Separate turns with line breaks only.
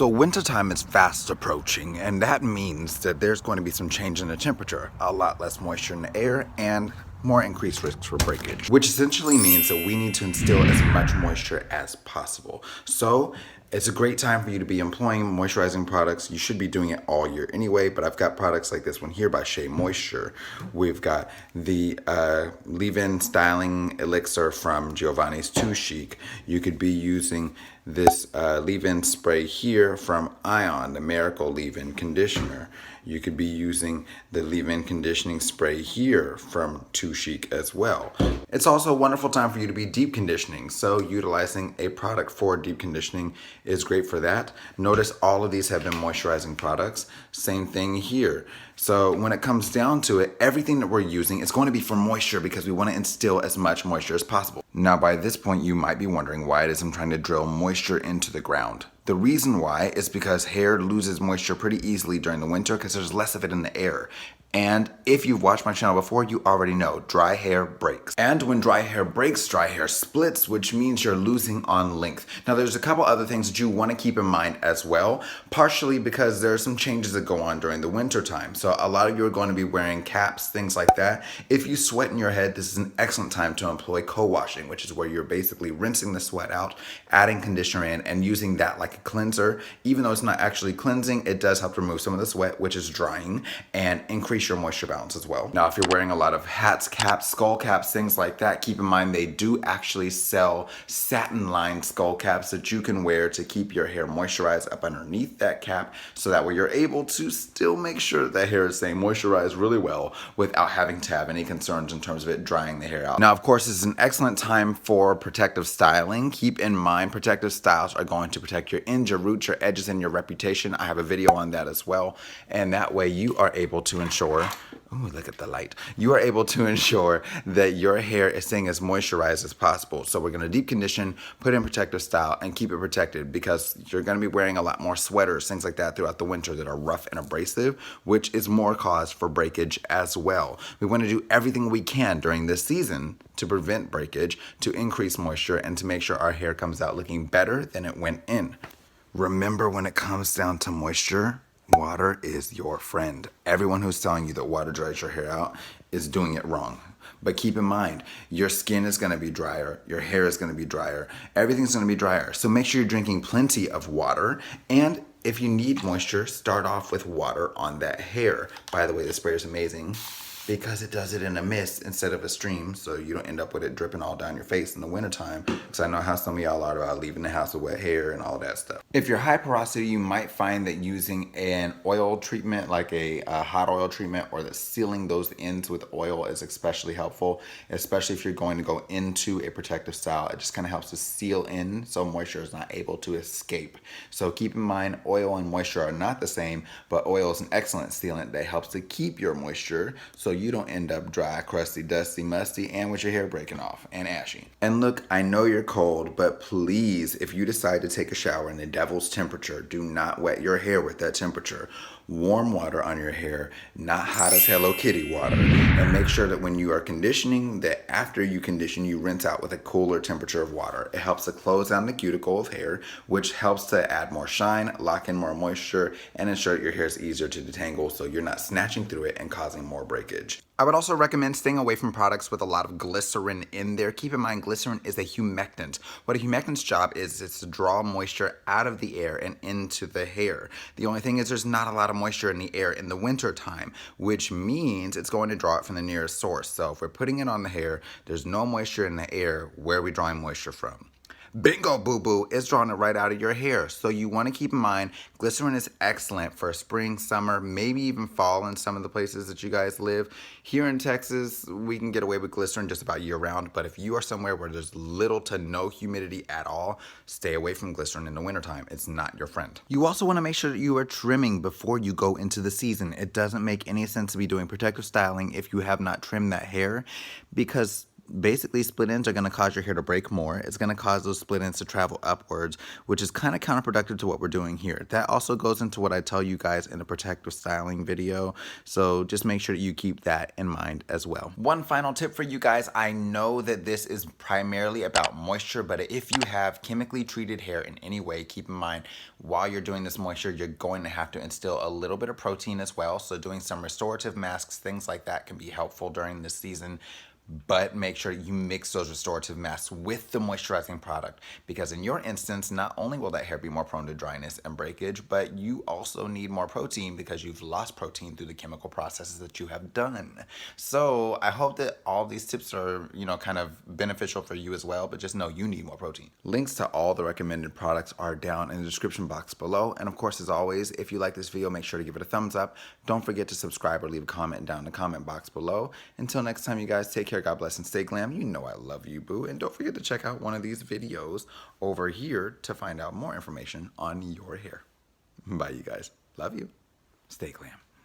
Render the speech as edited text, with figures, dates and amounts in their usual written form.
So wintertime is fast approaching, and that means that there's going to be some change in the temperature, a lot less moisture in the air, and more increased risks for breakage, which essentially means that we need to instill as much moisture as possible. So it's a great time for you to be employing moisturizing products. You should be doing it all year anyway, but I've got products like this one here by Shea Moisture. We've got the leave-in styling elixir from Giovanni's Too Chic. You could be using this leave-in spray here from Ion, the Miracle Leave-In Conditioner. You could be using the leave-in conditioning spray here from Too Chic as well. It's also a wonderful time for you to be deep conditioning, so utilizing a product for deep conditioning is great for that. Notice all of these have been moisturizing products. Same thing here. So when it comes down to it, everything that we're using is going to be for moisture because we want to instill as much moisture as possible. Now by this point you might be wondering why it is I'm trying to drill moisture into the ground. The reason why is because hair loses moisture pretty easily during the winter because there's less of it in the air. And if you've watched my channel before, you already know dry hair breaks. And when dry hair breaks, dry hair splits, which means you're losing on length. Now there's a couple other things that you want to keep in mind as well, partially because there are some changes that go on during the winter time. So a lot of you are going to be wearing caps, things like that. If you sweat in your head, this is an excellent time to employ co-washing, which is where you're basically rinsing the sweat out, adding conditioner in, and using that like a cleanser. Even though it's not actually cleansing, it does help remove some of the sweat, which is drying, and increase your moisture balance as well. Now, if you're wearing a lot of hats, caps, skull caps, things like that, keep in mind they do actually sell satin-lined skull caps that you can wear to keep your hair moisturized up underneath that cap, so that way you're able to still make sure that hair is staying moisturized really well without having to have any concerns in terms of it drying the hair out. Now, of course, this is an excellent time for protective styling. Keep in mind, protective styles are going to protect your ends, your roots, your edges, and your reputation. I have a video on that as well, and that way you are able to ensure, ooh, look at the light. You are able to ensure that your hair is staying as moisturized as possible. So we're gonna deep condition, put in protective style, and keep it protected because you're gonna be wearing a lot more sweaters, things like that throughout the winter that are rough and abrasive, which is more cause for breakage as well. We wanna do everything we can during this season to prevent breakage, to increase moisture, and to make sure our hair comes out looking better than it went in. Remember, when it comes down to moisture, water is your friend. Everyone who's telling you that water dries your hair out is doing it wrong. But keep in mind, your skin is gonna be drier, your hair is gonna be drier, everything's gonna be drier. So make sure you're drinking plenty of water, and if you need moisture, start off with water on that hair. By the way, the sprayer is amazing because it does it in a mist instead of a stream, so you don't end up with it dripping all down your face in the wintertime, because I know how some of y'all are about leaving the house with wet hair and all that stuff. If you're high porosity, you might find that using an oil treatment, like a hot oil treatment, or that sealing those ends with oil is especially helpful, especially if you're going to go into a protective style. It just kind of helps to seal in so moisture is not able to escape. So keep in mind, oil and moisture are not the same, but oil is an excellent sealant that helps to keep your moisture so you don't end up dry, crusty, dusty, musty, and with your hair breaking off and ashy. And look, I know you're cold, but please, if you decide to take a shower in the devil's temperature, do not wet your hair with that temperature. Warm water on your hair, not hot as Hello Kitty water. And make sure that when you are conditioning, that after you condition, you rinse out with a cooler temperature of water. It helps to close down the cuticle of hair, which helps to add more shine, lock in more moisture, and ensure that your hair is easier to detangle so you're not snatching through it and causing more breakage. I would also recommend staying away from products with a lot of glycerin in there. Keep in mind, glycerin is a humectant. What a humectant's job is to draw moisture out of the air and into the hair. The only thing is there's not a lot of moisture in the air in the winter time, which means it's going to draw it from the nearest source. So if we're putting it on the hair, there's no moisture in the air. Where are we drawing moisture from? Bingo, boo-boo, it's drawing it right out of your hair. So you want to keep in mind, glycerin is excellent for spring, summer, maybe even fall in some of the places that you guys live. Here in Texas, we can get away with glycerin just about year round, but if you are somewhere where there's little to no humidity at all, stay away from glycerin in the wintertime. It's not your friend. You also want to make sure that you are trimming before you go into the season. It doesn't make any sense to be doing protective styling if you have not trimmed that hair, because basically split ends are going to cause your hair to break more. It's going to cause those split ends to travel upwards, which is kind of counterproductive to what we're doing here. That also goes into what I tell you guys in the protective styling video, so just make sure that you keep that in mind as well. One final tip for you guys, I know that this is primarily about moisture, but if you have chemically treated hair in any way, keep in mind while you're doing this moisture, you're going to have to instill a little bit of protein as well. So doing some restorative masks, things like that can be helpful during this season. But make sure you mix those restorative masks with the moisturizing product, because in your instance, not only will that hair be more prone to dryness and breakage, but you also need more protein because you've lost protein through the chemical processes that you have done. So I hope that all these tips are, kind of beneficial for you as well, but just know you need more protein. Links to all the recommended products are down in the description box below. And of course, as always, if you like this video, make sure to give it a thumbs up. Don't forget to subscribe or leave a comment down in the comment box below. Until next time, you guys, take care. God bless and stay glam. You know I love you, boo. And don't forget to check out one of these videos over here to find out more information on your hair. Bye, you guys. Love you. Stay glam.